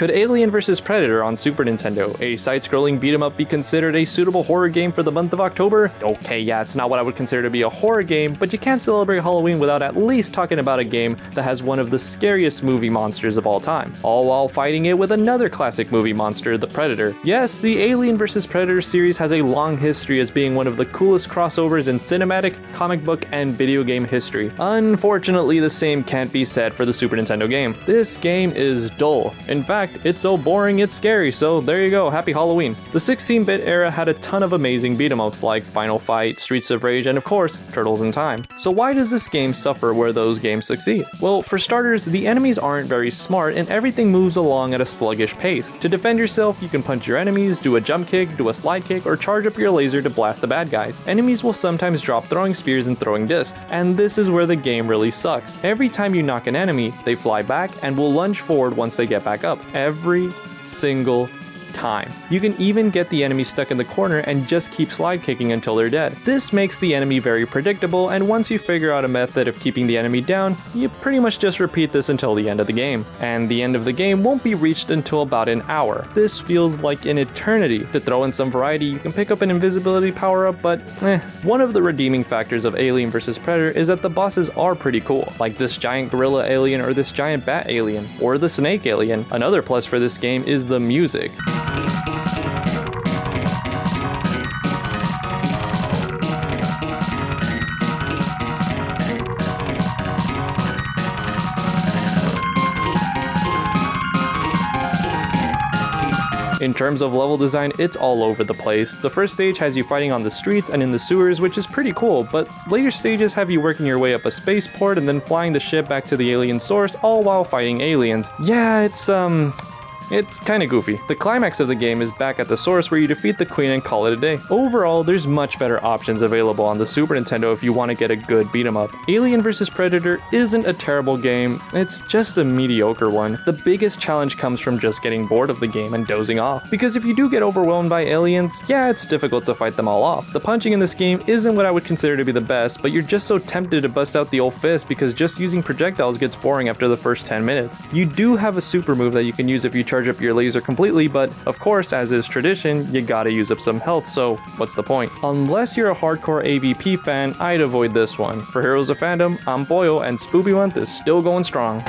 Could Alien vs. Predator on Super Nintendo, a side-scrolling beat-em-up, be considered a suitable horror game for the month of October? Okay, yeah, it's not what I would consider to be a horror game, but you can't celebrate Halloween without at least talking about a game that has one of the scariest movie monsters of all time, all while fighting it with another classic movie monster, the Predator. Yes, the Alien vs. Predator series has a long history as being one of the coolest crossovers in cinematic, comic book, and video game history. Unfortunately, the same can't be said for the Super Nintendo game. This game is dull. In fact, it's so boring it's scary, so there you go, happy Halloween. The 16-bit era had a ton of amazing beat-em-ups like Final Fight, Streets of Rage, and of course, Turtles in Time. So why does this game suffer where those games succeed? Well, for starters, the enemies aren't very smart and everything moves along at a sluggish pace. To defend yourself, you can punch your enemies, do a jump kick, do a slide kick, or charge up your laser to blast the bad guys. Enemies will sometimes drop throwing spears and throwing discs, and this is where the game really sucks. Every time you knock an enemy, they fly back and will lunge forward once they get back up. Every single time. You can even get the enemy stuck in the corner and just keep slide kicking until they're dead. This makes the enemy very predictable, and once you figure out a method of keeping the enemy down, you pretty much just repeat this until the end of the game. And the end of the game won't be reached until about an hour. This feels like an eternity. To throw in some variety, you can pick up an invisibility power-up, but One of the redeeming factors of Alien vs. Predator is that the bosses are pretty cool, like this giant gorilla alien or this giant bat alien, or the snake alien. Another plus for this game is the music. In terms of level design, it's all over the place. The first stage has you fighting on the streets and in the sewers, which is pretty cool, but later stages have you working your way up a spaceport and then flying the ship back to the alien source, all while fighting aliens. Yeah, it's kinda goofy. The climax of the game is back at the source where you defeat the queen and call it a day. Overall, there's much better options available on the Super Nintendo if you want to get a good beat 'em up. Alien vs. Predator isn't a terrible game, it's just a mediocre one. The biggest challenge comes from just getting bored of the game and dozing off. Because if you do get overwhelmed by aliens, yeah, it's difficult to fight them all off. The punching in this game isn't what I would consider to be the best, but you're just so tempted to bust out the old fist because just using projectiles gets boring after the first 10 minutes. You do have a super move that you can use if you charge up your laser completely, but of course, as is tradition, you gotta use up some health, so what's the point? Unless you're a hardcore AVP fan, I'd avoid this one. For Heroes of Fandom, I'm Boyle, and Spoopy Month is still going strong.